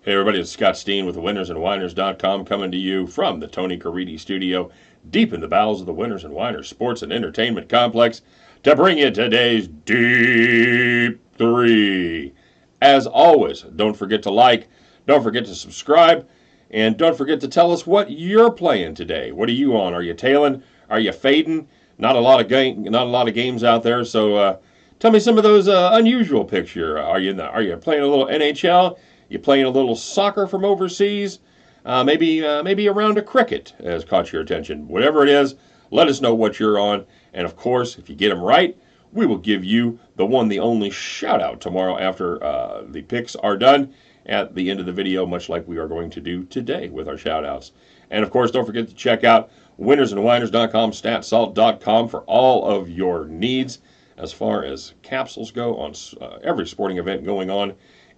Hey everybody, it's Scott Steen with winnersandwhiners.com coming to you from the Tony Caridi studio deep in the bowels of the Winners and Whiners Sports and Entertainment Complex to bring you today's Deep 3. As always, don't forget to like, don't forget to subscribe, and don't forget to tell us what you're playing today. What are you on? Are you tailing? Are you fading? Not a lot of games out there, so tell me some of those unusual picks here. Are you playing a little NHL? You playing a little soccer from overseas? Maybe a round of cricket has caught your attention. Whatever it is, let us know what you're on. And of course, if you get them right, we will give you the one, the only shout out tomorrow after the picks are done at the end of the video, much like we are going to do today with our shout outs. And of course, don't forget to check out winnersandwhiners.com, statsalt.com for all of your needs as far as capsules go on every sporting event going on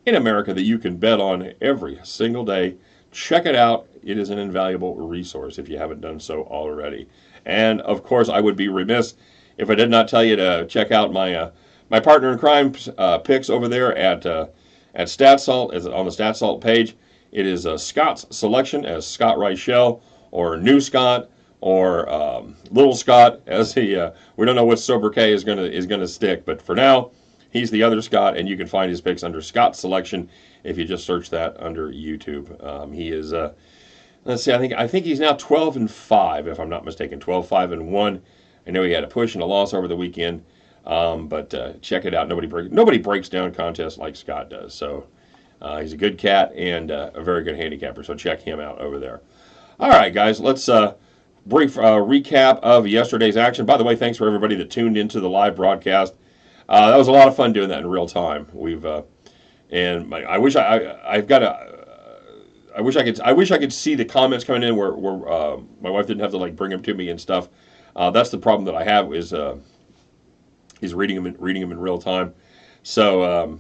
in America that you can bet on every single day. Check it out. It is an invaluable resource if you haven't done so already. And of course, I would be remiss if I did not tell you to check out my partner in crime picks over there at StatSalt. Is on the StatSalt page. It is Scott's selection as Scott Reichel or New Scott or Little Scott as he. We don't know what sobriquet is gonna stick, but for now, he's the other Scott, and you can find his picks under Scott's Selection if you just search that under YouTube. He is, let's see, I think he's now 12-5, if I'm not mistaken, 12-5-1. I know he had a push and a loss over the weekend, but check it out. Nobody breaks down contests like Scott does. So he's a good cat and a very good handicapper. So check him out over there. All right, guys, let's brief recap of yesterday's action. By the way, thanks for everybody that tuned into the live broadcast. That was a lot of fun doing that in real time. I wish I could see the comments coming in where my wife didn't have to like bring them to me and stuff. That's the problem that I have is he's reading them in real time. So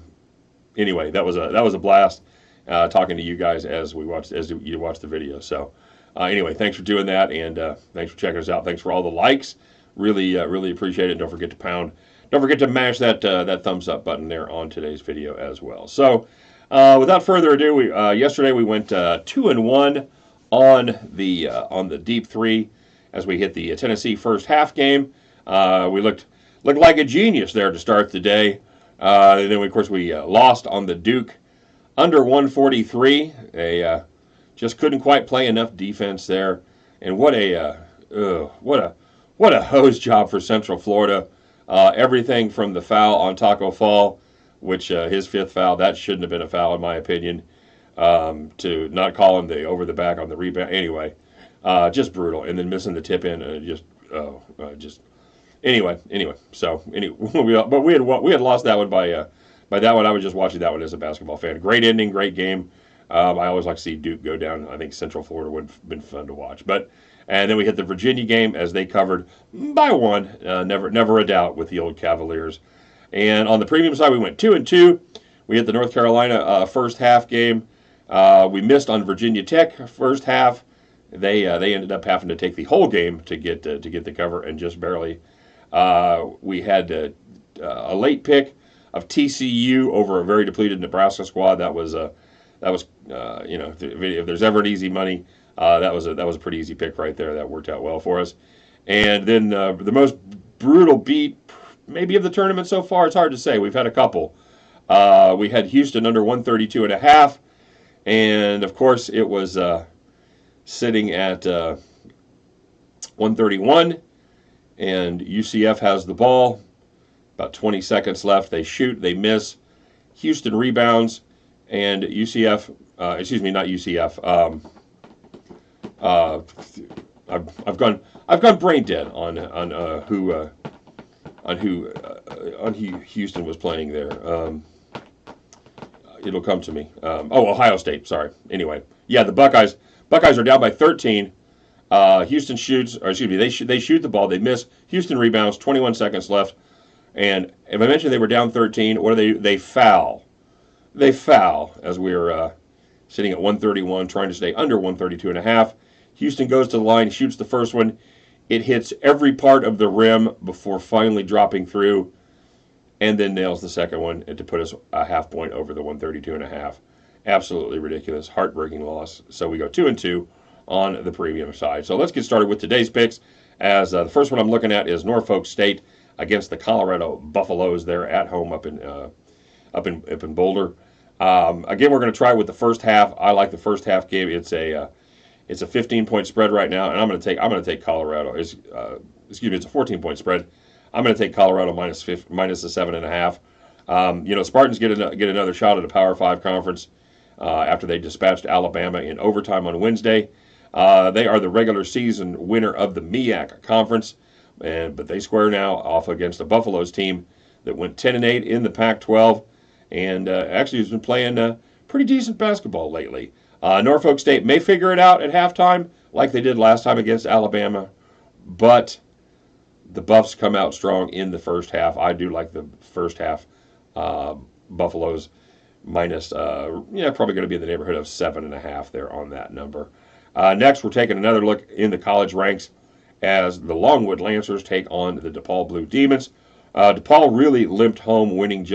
anyway, that was a blast talking to you guys as you watch the video. So anyway, thanks for doing that and thanks for checking us out. Thanks for all the likes. Really appreciate it. Don't forget to mash that thumbs up button there on today's video as well. So, without further ado, yesterday we went 2-1 on the Deep 3 as we hit the Tennessee first half game. We looked like a genius there to start the day. And then of course we lost on the Duke under 143. Just couldn't quite play enough defense there. And what a hose job for Central Florida. Everything from the foul on Taco Fall, which his fifth foul, that shouldn't have been a foul in my opinion, to not calling the over the back on the rebound. Anyway, just brutal. And then missing the tip in, anyway. So but we had lost that one by that one. I was just watching that one as a basketball fan. Great ending, great game. I always like to see Duke go down. I think Central Florida would have been fun to watch, and then we hit the Virginia game as they covered by one. Never a doubt with the old Cavaliers. And on the premium side, we went 2-2. We hit the North Carolina first half game. We missed on Virginia Tech first half. They ended up having to take the whole game to get the cover, and just barely. We had a late pick of TCU over a very depleted Nebraska squad. That was if there's ever an easy money. That was a pretty easy pick right there. That worked out well for us. And then the most brutal beat maybe of the tournament so far, it's hard to say. We've had a couple. We had Houston under 132.5, and of course it was sitting at 131, and UCF has the ball. About 20 seconds left. They shoot, they miss. Houston rebounds, and UCF, not UCF. I've gone brain dead on who Houston was playing there. It'll come to me. Ohio State. Sorry. Anyway, yeah, the Buckeyes are down by 13. Houston shoots, or excuse me, they shoot the ball. They miss. Houston rebounds. 21 seconds left. And if I mentioned they were down 13, what do they foul? They foul as we're sitting at 131, trying to stay under 132.5. Houston goes to the line, shoots the first one. It hits every part of the rim before finally dropping through, and then nails the second one to put us a half point over the 132.5. Absolutely ridiculous, heartbreaking loss. So we go 2-2 on the premium side. So let's get started with today's picks. As the first one I'm looking at is Norfolk State against the Colorado Buffaloes. They're at home up in Boulder. Again, we're going to try with the first half. I like the first half game. It's a 15-point spread right now, and I'm going to take Colorado. Excuse me, it's a 14-point spread. I'm going to take Colorado minus the 7.5. Spartans get another shot at a Power 5 conference after they dispatched Alabama in overtime on Wednesday. They are the regular season winner of the MEAC conference, but they square now off against the Buffaloes team that went 10-8 in the Pac-12, and actually has been playing pretty decent basketball lately. Norfolk State may figure it out at halftime, like they did last time against Alabama, but the Buffs come out strong in the first half. I do like the first half. Buffaloes minus, probably going to be in the neighborhood of 7.5 there on that number. Next, we're taking another look in the college ranks as the Longwood Lancers take on the DePaul Blue Demons. DePaul really limped home, winning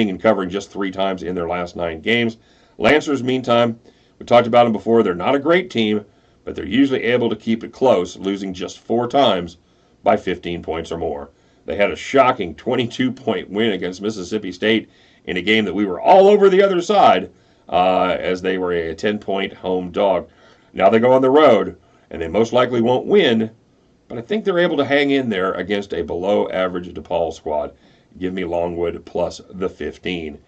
and covering just 3 times in their last 9 games. Lancers, meantime, we talked about them before. They're not a great team, but they're usually able to keep it close, losing just 4 times by 15 points or more. They had a shocking 22-point win against Mississippi State in a game that we were all over the other side, as they were a 10-point home dog. Now they go on the road, and they most likely won't win, but I think they're able to hang in there against a below-average DePaul squad. Give me Longwood plus the 15.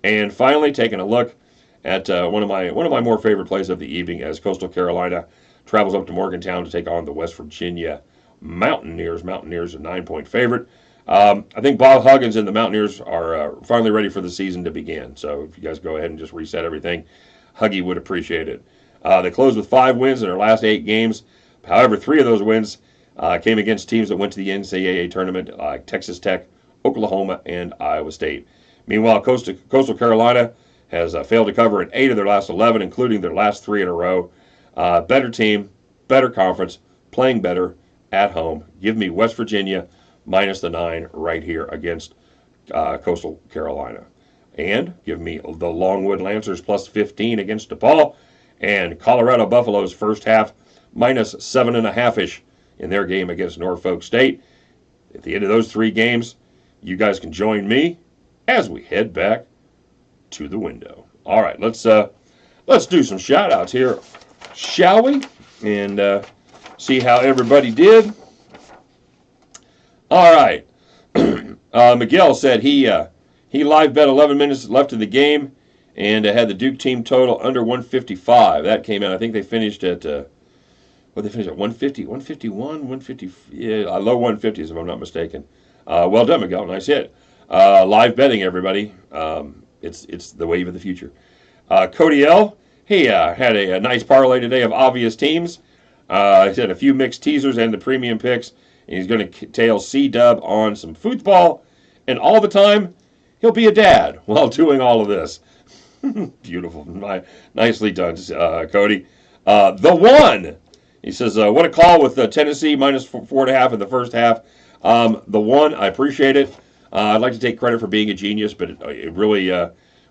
And finally, taking a look at one of my more favorite plays of the evening, as Coastal Carolina travels up to Morgantown to take on the West Virginia Mountaineers. Mountaineers a 9-point favorite. I think Bob Huggins and the Mountaineers are finally ready for the season to begin. So if you guys go ahead and just reset everything, Huggy would appreciate it. They closed with 5 wins in their last 8 games. However, 3 of those wins came against teams that went to the NCAA tournament, like Texas Tech, Oklahoma, and Iowa State. Meanwhile, Coastal Carolina has failed to cover in 8 of their last 11, including their last 3 in a row. Better team, better conference, playing better at home. Give me West Virginia minus the 9 right here against Coastal Carolina. And give me the Longwood Lancers plus 15 against DePaul, and Colorado Buffaloes first half minus 7.5-ish in their game against Norfolk State. At the end of those 3 games, you guys can join me as we head back to the window. All right, let's do some shout outs here, shall we? And see how everybody did. All right. Miguel said he live bet 11 minutes left of the game and had the Duke team total under 155. That came out. I think they finished at 150, 151, 150. Yeah, low 150s if I'm not mistaken. Well done, Miguel. Nice hit. Live betting, everybody. It's the wave of the future. Cody L. He had a nice parlay today of obvious teams. He had a few mixed teasers and the premium picks. And he's going to tail C-Dub on some football. And all the time, he'll be a dad while doing all of this. Beautiful. Nicely done, Cody. The one. He says, what a call with Tennessee minus 4.5 in the first half. The one, I appreciate it. I'd like to take credit for being a genius, but it really,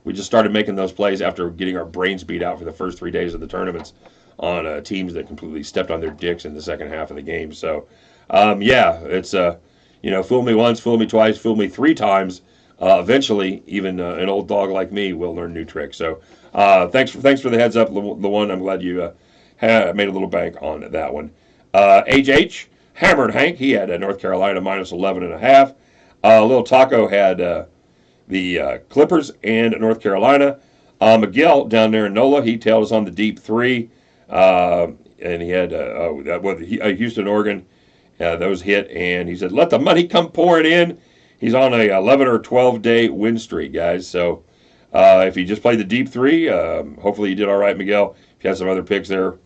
we just started making those plays after getting our brains beat out for the first 3 days of the tournaments on teams that completely stepped on their dicks in the second half of the game. So, it's, fool me once, fool me twice, fool me 3 times. Eventually, even an old dog like me will learn new tricks. So, thanks for the heads up, the one. I'm glad you made a little bank on that one. HH, Hammered Hank, he had North Carolina minus 11.5. Little Taco had the Clippers and North Carolina. Miguel down there in NOLA, he tailed us on the deep 3. And he had Houston, Oregon, those hit. And he said, let the money come pouring in. He's on a 11 or 12-day win streak, guys. So if you just played the deep 3, hopefully you did all right, Miguel. If you had some other picks there,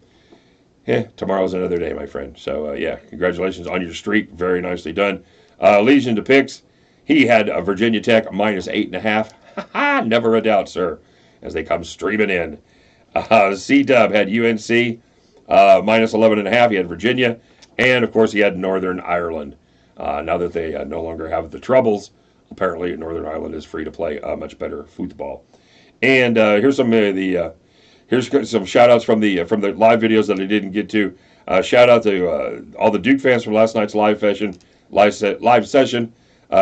tomorrow's another day, my friend. So, congratulations on your streak. Very nicely done. Legion to picks. He had Virginia Tech minus 8.5. Never a doubt, sir, as they come streaming in. C-Dub had UNC minus 11.5. He had Virginia. And, of course, he had Northern Ireland. Now that they no longer have the troubles, apparently Northern Ireland is free to play much better football. And here's some of the here's some shout outs from the live videos that I didn't get to. Shout out to all the Duke fans from last night's live session.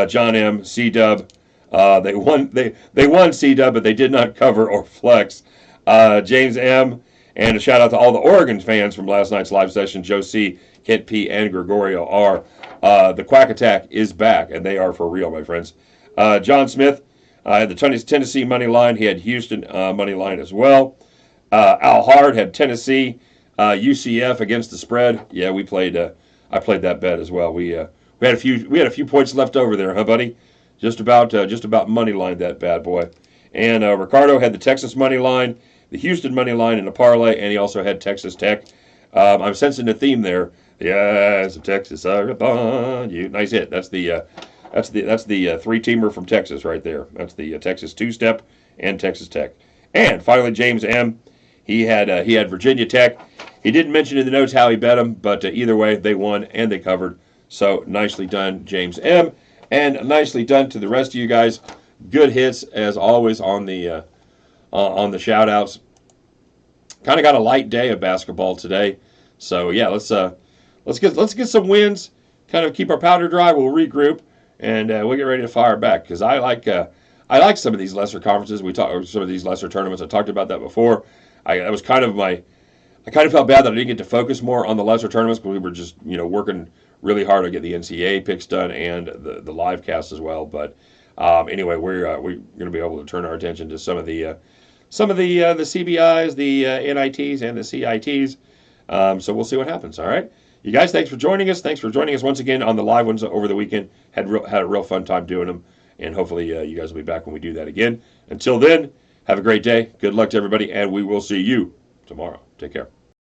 John M, C Dub. They won C Dub, but they did not cover or flex. James M, and a shout out to all the Oregon fans from last night's live session. Joe C, Kent P, and Gregorio R. The Quack Attack is back, and they are for real, my friends. John Smith had the Tennessee money line. He had Houston money line as well. Al Hard had Tennessee, UCF against the spread. Yeah, we played. I played that bet as well. We had a few points left over there, huh, buddy? Just about money line that bad boy. And Ricardo had the Texas money line, the Houston money line in a parlay, and he also had Texas Tech. I'm sensing a theme there. The eyes of Texas are upon you. Nice hit. That's the three-teamer from Texas right there. That's the Texas two-step and Texas Tech. And finally, James M. He had Virginia Tech. He didn't mention in the notes how he bet them, but either way, they won and they covered. So nicely done, James M. And nicely done to the rest of you guys. Good hits as always on the shout outs. Kind of got a light day of basketball today, so yeah, let's get some wins. Kind of keep our powder dry. We'll regroup and we'll get ready to fire back because I like some of these lesser conferences. Some of these lesser tournaments. I talked about that before. I kind of felt bad that I didn't get to focus more on the lesser tournaments, but we were just working really hard to get the NCAA picks done and the live cast as well. But anyway, we're going to be able to turn our attention to some of the CBIs, the NITs, and the CITs. So we'll see what happens. All right, you guys, thanks for joining us. Thanks for joining us once again on the live ones over the weekend. Had a real fun time doing them, and hopefully you guys will be back when we do that again. Until then, have a great day. Good luck to everybody, and we will see you tomorrow. Take care.